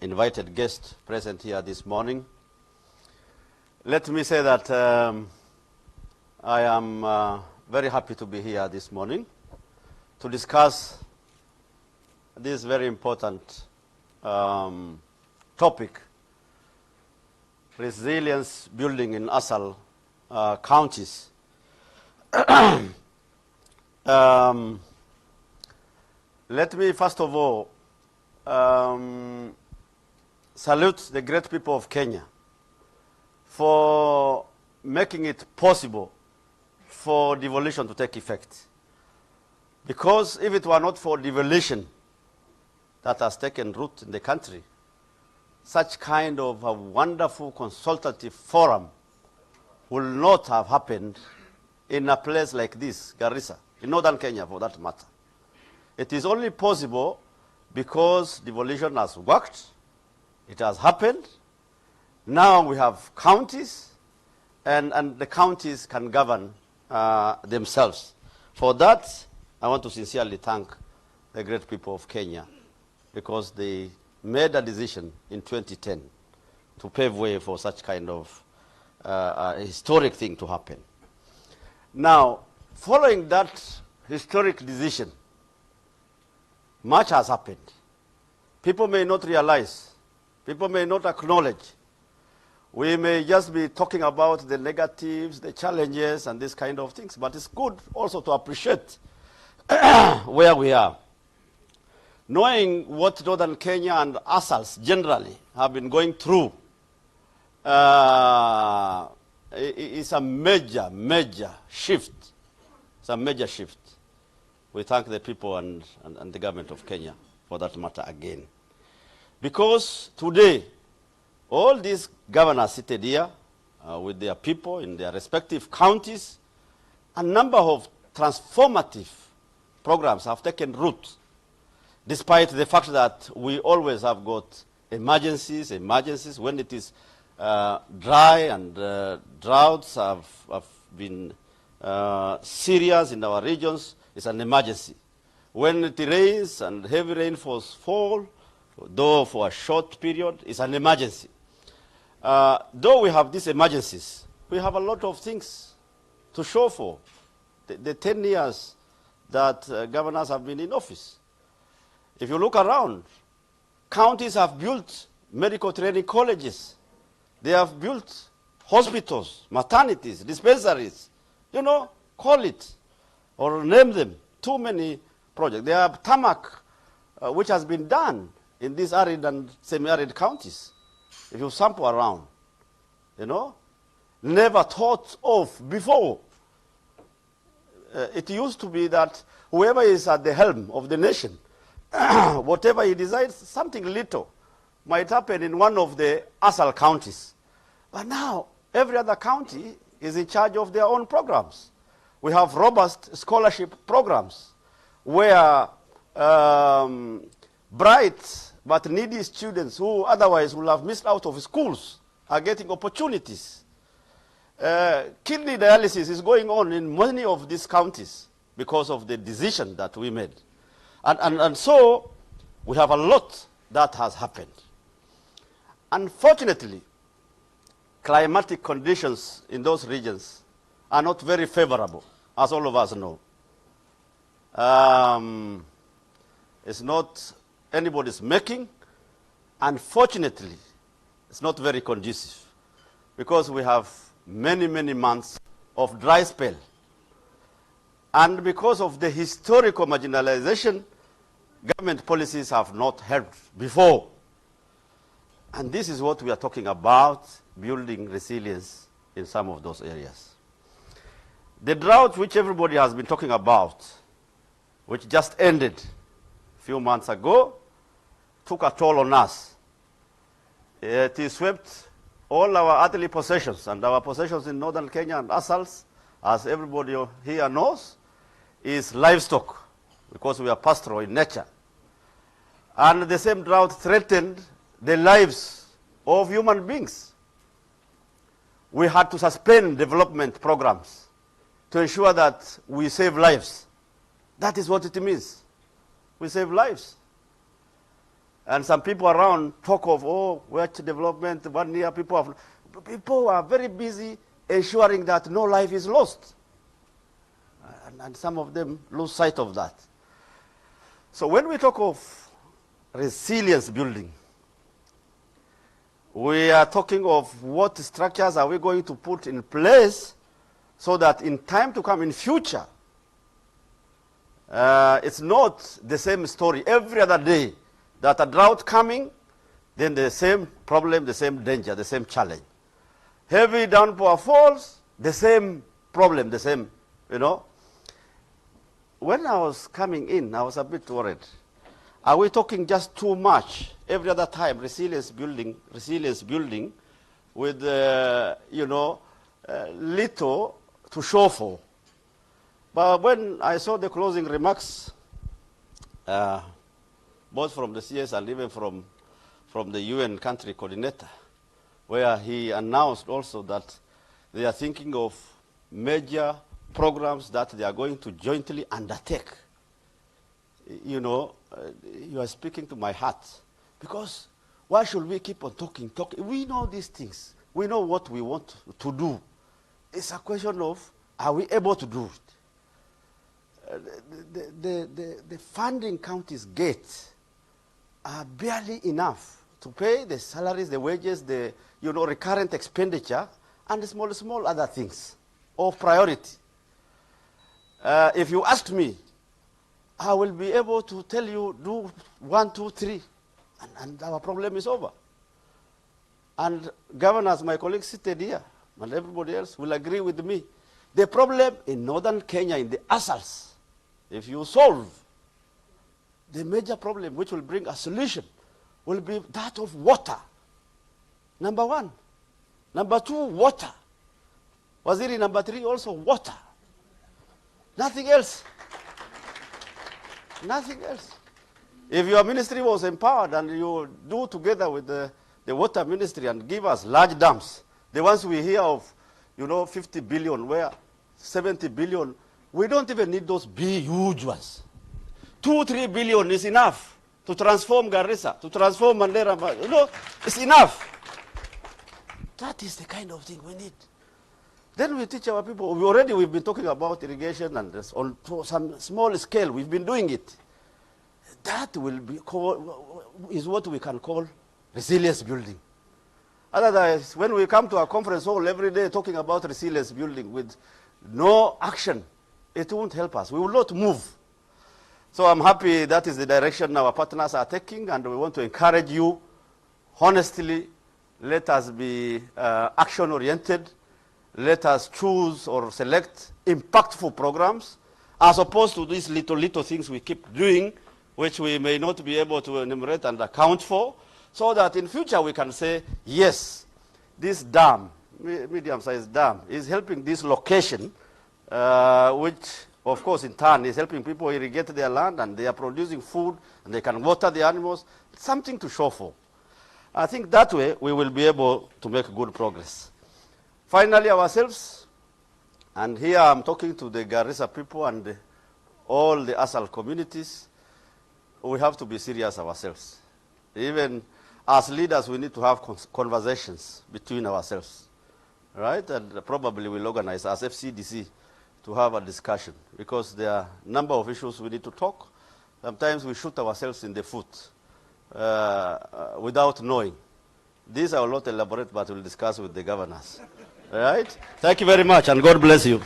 invited guest present here this morning. Let me say that I am very happy to be here this morning to discuss this very important topic, resilience building in ASAL counties. Let me first of all salute the great people of Kenya for making it possible for devolution to take effect. Because if it were not for devolution that has taken root in the country, such kind of a wonderful consultative forum will not have happened in a place like this, Garissa, in northern Kenya for that matter. It is only possible because devolution has worked, it has happened. Now we have counties, and the counties can govern themselves. For that, I want to sincerely thank the great people of Kenya because they made a decision in 2010 to pave way for such kind of historic thing to happen. Now, following that historic decision, much has happened. People may not realize, people may not acknowledge. We may just be talking about the negatives, the challenges, and these kind of things, but it's good also to appreciate where we are. Knowing what northern Kenya and ASALs generally have been going through is a major shift. It's a major shift. We thank the people and the government of Kenya for that matter again. Because today, all these governors seated here with their people in their respective counties, a number of transformative programs have taken root, despite the fact that we always have got emergencies when it is dry and droughts have been serious in our regions. It's an emergency. When it rains and heavy rainfalls fall, though for a short period, it's an emergency. Though we have these emergencies, we have a lot of things to show for. The 10 years that governors have been in office. If you look around, counties have built medical training colleges. They have built hospitals, maternities, dispensaries. You know, call it or name them. Too many projects. There are tarmac, which has been done in these arid and semi-arid counties. If you sample around, you know, never thought of before. It used to be that whoever is at the helm of the nation, whatever he decides, something little might happen in one of the ASAL counties. But now, every other county is in charge of their own programs. We have robust scholarship programs where bright but needy students who otherwise would have missed out of schools are getting opportunities. Kidney dialysis is going on in many of these counties because of the decision that we made. And so we have a lot that has happened. Unfortunately, climatic conditions in those regions are not very favorable, as all of us know. It's not anybody's making. Unfortunately, it's not very conducive because we have many months of dry spell. And because of the historical marginalization, government policies have not helped before. And this is what we are talking about, building resilience in some of those areas. The drought which everybody has been talking about, which just ended a few months ago, took a toll on us. It swept all our earthly possessions, and our possessions in northern Kenya and ASALs, as everybody here knows, is livestock, because we are pastoral in nature. And the same drought threatened the lives of human beings. We had to suspend development programs to ensure that we save lives. That is what it means. We save lives. And some people around talk of, oh, watch development, 1 year, people are very busy ensuring that no life is lost. And some of them lose sight of that. So when we talk of resilience building, we are talking of what structures are we going to put in place so that in time to come, in future, it's not the same story every other day that a drought coming, then the same problem, the same danger, the same challenge. Heavy downpour falls, the same problem, the same, you know. When I was coming in, I was a bit worried. Are we talking just too much every other time, resilience building with, little to show for? But when I saw the closing remarks, both from the CS and even from the UN country coordinator, where he announced also that they are thinking of major programs that they are going to jointly undertake. You are speaking to my heart. Because why should we keep on talking? We know these things. We know what we want to do. It's a question of, are we able to do it? The funding counties get are barely enough to pay the salaries, the wages, the recurrent expenditure, and the small other things of priority. If you ask me, I will be able to tell you, do 1, 2, 3, and our problem is over. And governors, my colleagues seated here, and everybody else will agree with me. The problem in northern Kenya, in the ASALs, if you solve the major problem which will bring a solution, will be that of water. Number 1. Number 2, water. Waziri, number 3, also water. Nothing else. Nothing else. If your ministry was empowered and you do together with the water ministry and give us large dams, the ones we hear of, 50 billion, where 70 billion, we don't even need those big, huge ones. 2, 3 billion is enough to transform Garissa, to transform Mandera. It's enough. That is the kind of thing we need. Then we teach our people. We've been talking about irrigation and this on some small scale. We've been doing it. That is what we can call resilience building. Otherwise, when we come to a conference hall every day talking about resilience building with no action, it won't help us. We will not move. So I'm happy that is the direction our partners are taking, and we want to encourage you, honestly, let us be action-oriented. Let us choose or select impactful programs, as opposed to these little things we keep doing, which we may not be able to enumerate and account for, so that in future we can say, yes, this dam, medium-sized dam, is helping this location, which, of course, in turn is helping people irrigate their land, and they are producing food, and they can water the animals. Something to show for. I think that way we will be able to make good progress. Finally, ourselves, and here I'm talking to the Garissa people and all the ASAL communities, we have to be serious ourselves. Even as leaders, we need to have conversations between ourselves, right? And probably we'll organize as FCDC to have a discussion, because there are a number of issues we need to talk. Sometimes we shoot ourselves in the foot without knowing. These I will not elaborate, but we'll discuss with the governors. All right? Thank you very much, and God bless you.